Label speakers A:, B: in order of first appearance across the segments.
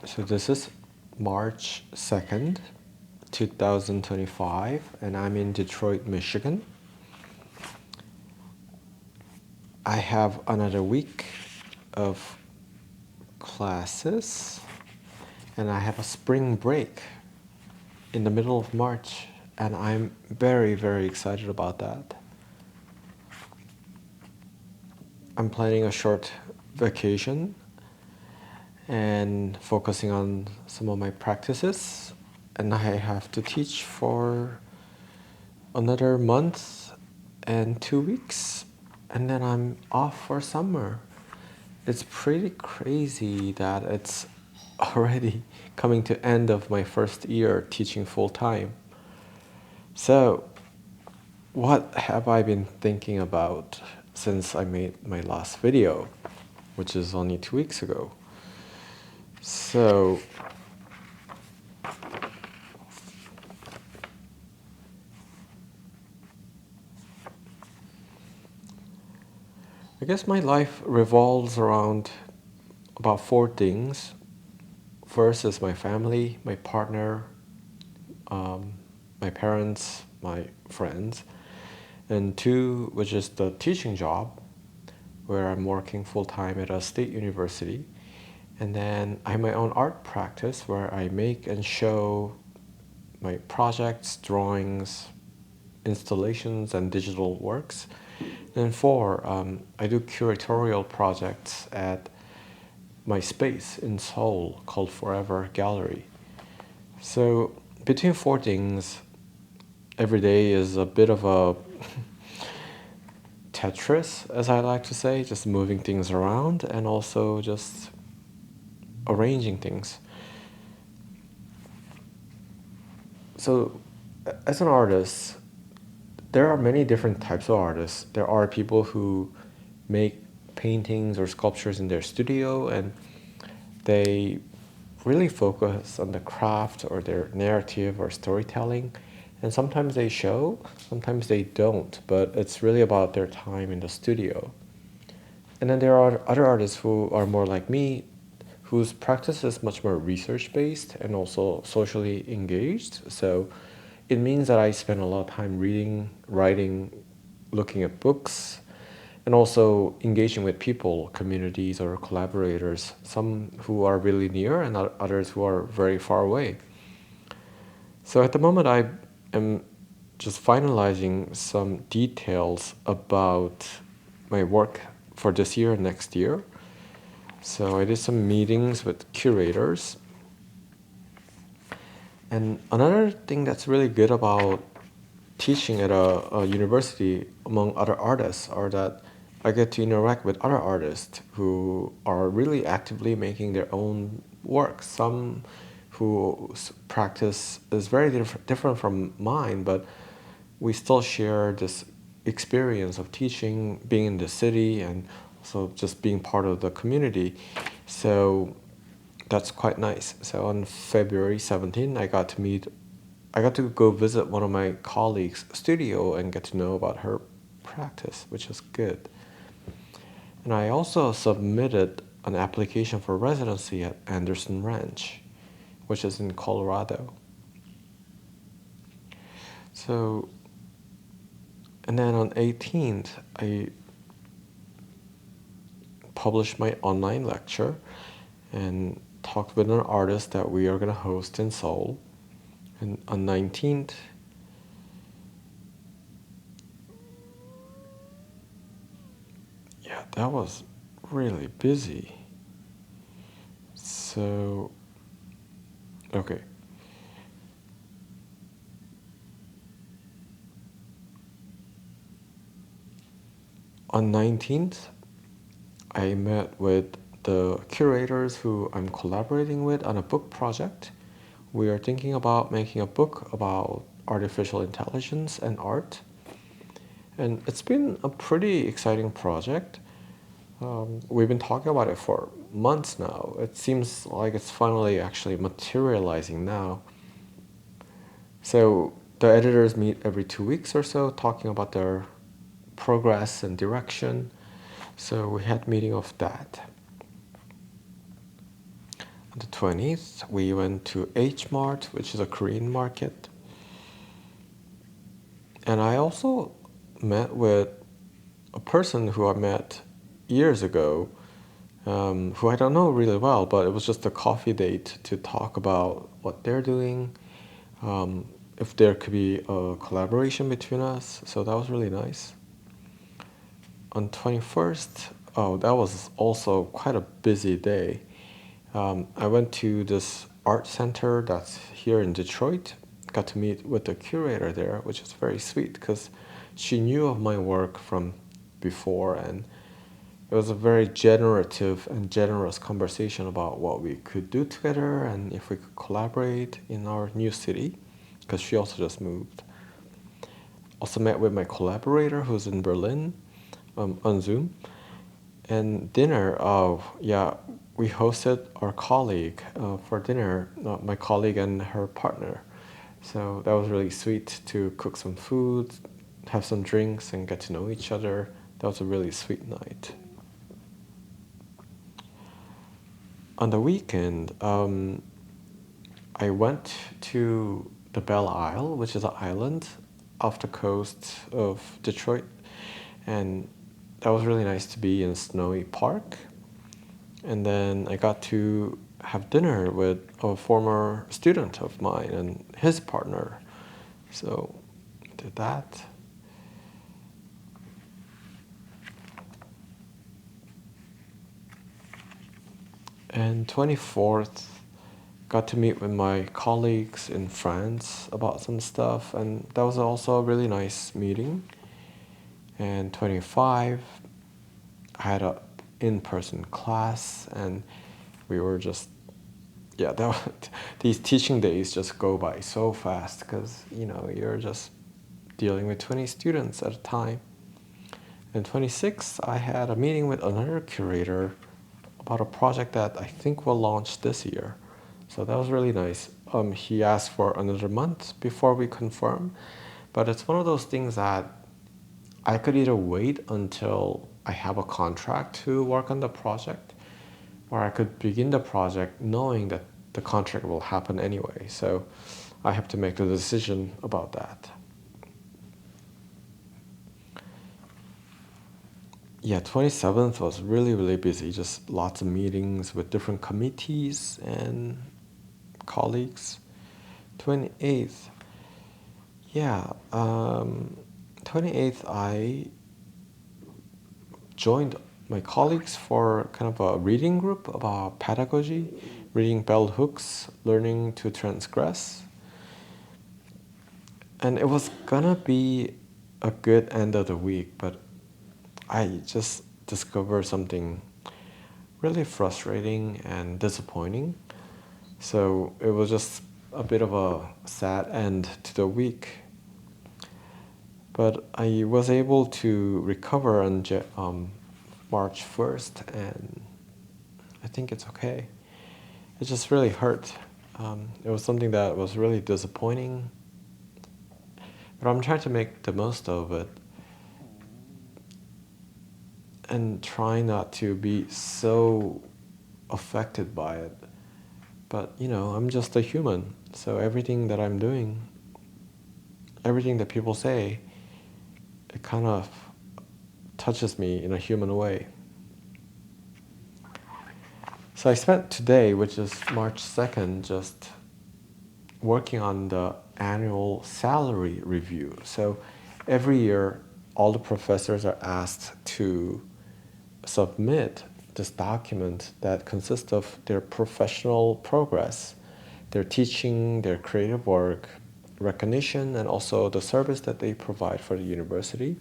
A: So this is March 2nd, 2025, and I'm in Detroit, Michigan. I have another week of classes, and I have a spring break in the middle of March, and I'm very, very excited about that. I'm planning a short vacation and focusing on some of my practices, and I have to teach for another month and 2 weeks, and then I'm off for summer. It's pretty crazy that it's already coming to end of my first year teaching full time. So, what have I been thinking about since I made my last video, which is only 2 weeks ago? So, I guess my life revolves around about four things. First is my family, my partner, um, my parents, my friends, and two, which is the teaching job, where I'm working full time at a state university. And then I have my own art practice where I make and show my projects, drawings, installations, and digital works. And four, I do curatorial projects at my space in Seoul called Forever Gallery. So between four things, every day is a bit of a Tetris, as I like to say, just moving things around and also just arranging things. So, as an artist, there are many different types of artists. There are people who make paintings or sculptures in their studio and they really focus on the craft or their narrative or storytelling. And sometimes they show, sometimes they don't, but it's really about their time in the studio. And then there are other artists who are more like me, whose practice is much more research based and also socially engaged. So it means that I spend a lot of time reading, writing, looking at books, and also engaging with people, communities, or collaborators, some who are really near and others who are very far away. So at the moment, I am just finalizing some details about my work for this year and next year. So I did some meetings with curators. And another thing that's really good about teaching at a university among other artists are that I get to interact with other artists who are really actively making their own work. Some whose practice is very different from mine, but we still share this experience of teaching, being in the city, and also just being part of the community. So that's quite nice. So on February 17th, I got to go visit one of my colleagues' studio and get to know about her practice, which is good. And I also submitted an application for residency at Anderson Ranch, which is in Colorado. So, and then on 18th, I published my online lecture and talked with an artist that we are going to host in Seoul. And on 19th, yeah, that was really busy. So, okay. On 19th, I met with the curators who I'm collaborating with on a book project. We are thinking about making a book about artificial intelligence and art. And it's been a pretty exciting project. We've been talking about it for months now. It seems like it's finally actually materializing now. So the editors meet every 2 weeks or so, talking about their progress and direction. So we had meeting of that. On the 20th, we went to H Mart, which is a Korean market. And I also met with a person who I met years ago, who I don't know really well, but it was just a coffee date to talk about what they're doing, if there could be a collaboration between us. So that was really nice. On 21st, oh, that was also quite a busy day. I went to this art center that's here in Detroit. Got to meet with the curator there, which was very sweet because she knew of my work from before, and it was a very generative and generous conversation about what we could do together and if we could collaborate in our new city, because she also just moved. Also met with my collaborator who's in Berlin, on Zoom. And dinner, oh yeah, we hosted our colleague for dinner, my colleague and her partner. So that was really sweet to cook some food, have some drinks, and get to know each other. That was a really sweet night. On the weekend, I went to the Belle Isle, which is an island off the coast of Detroit, and that was really nice to be in a snowy park. And then I got to have dinner with a former student of mine and his partner. So did that. And 24th, got to meet with my colleagues in France about some stuff, and that was also a really nice meeting. And 25, I had a in-person class, and we were just, yeah, these teaching days just go by so fast because you're just dealing with 20 students at a time. And 26, I had a meeting with another curator about a project that I think will launch this year. So that was really nice. He asked for another month before we confirm, but it's one of those things that I could either wait until I have a contract to work on the project, or I could begin the project knowing that the contract will happen anyway. So I have to make the decision about that. Yeah, 27th was really, really busy. Just lots of meetings with different committees and colleagues. 28th, yeah, 28th, I joined my colleagues for kind of a reading group about pedagogy, reading bell hooks, learning to transgress. And it was gonna be a good end of the week, but I just discovered something really frustrating and disappointing. So it was just a bit of a sad end to the week. But I was able to recover on March 1st, and I think it's okay. It just really hurt. It was something that was really disappointing, but I'm trying to make the most of it and try not to be so affected by it. But I'm just a human, so everything that I'm doing, everything that people say, it kind of touches me in a human way. So I spent today, which is March 2nd, just working on the annual salary review. So every year, all the professors are asked to submit this document that consists of their professional progress, their teaching, their creative work, recognition, and also the service that they provide for the university,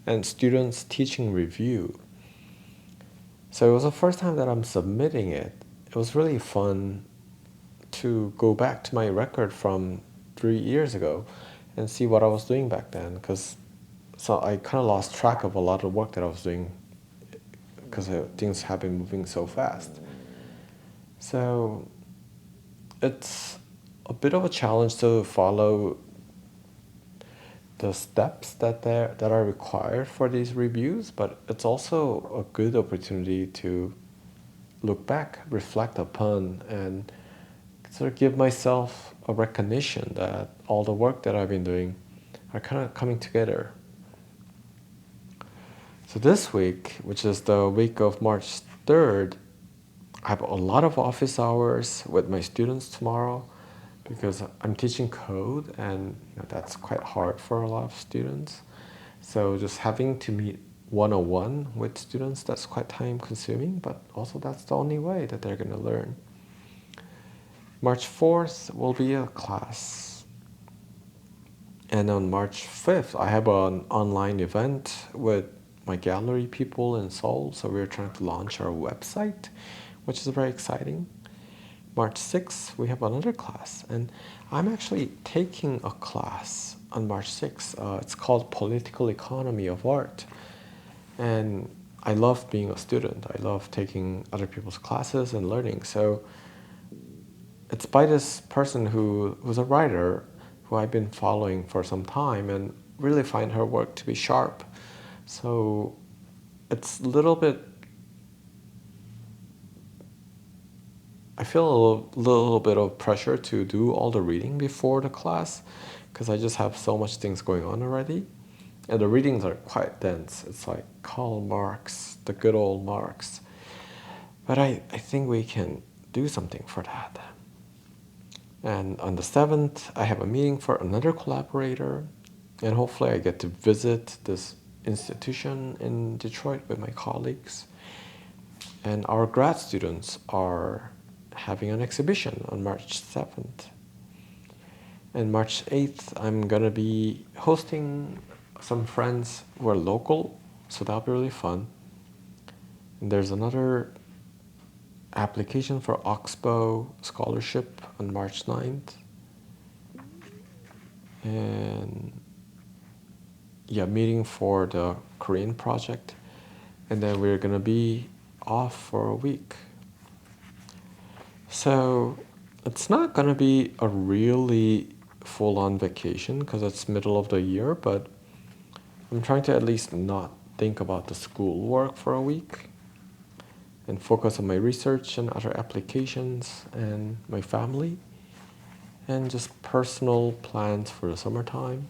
A: and students' teaching review. So it was the first time that I'm submitting it. It was really fun to go back to my record from 3 years ago and see what I was doing back then, because so I kind of lost track of a lot of work that I was doing because things have been moving so fast. So it's a bit of a challenge to follow the steps that are required for these reviews, but it's also a good opportunity to look back, reflect upon, and sort of give myself a recognition that all the work that I've been doing are kind of coming together. So this week, which is the week of March 3rd, I have a lot of office hours with my students tomorrow because I'm teaching code, and that's quite hard for a lot of students. So just having to meet one-on-one with students, that's quite time consuming, but also that's the only way that they're going to learn. March 4th will be a class. And on March 5th, I have an online event with my gallery people in Seoul. So we're trying to launch our website, which is very exciting. March 6th, we have another class. And I'm actually taking a class on March 6th. It's called Political Economy of Art. And I love being a student. I love taking other people's classes and learning. So it's by this person who's a writer who I've been following for some time and really find her work to be sharp. So it's a little bit, I feel a little bit of pressure to do all the reading before the class because I just have so much things going on already. And the readings are quite dense. It's like Karl Marx, the good old Marx. But I think we can do something for that. And on the 7th, I have a meeting for another collaborator. And hopefully I get to visit this institution in Detroit with my colleagues. And our grad students are having an exhibition on March 7th. And March 8th, I'm going to be hosting some friends who are local, so that'll be really fun. And there's another application for Oxbow scholarship on March 9th. And yeah, meeting for the Korean project. And then we're going to be off for a week. So it's not going to be a really full-on vacation because it's middle of the year, but I'm trying to at least not think about the school work for a week and focus on my research and other applications and my family and just personal plans for the summertime.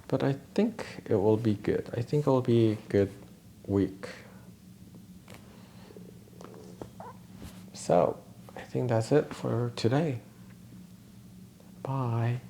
A: But I think it will be good. I think it will be a good week. So I think that's it for today. Bye.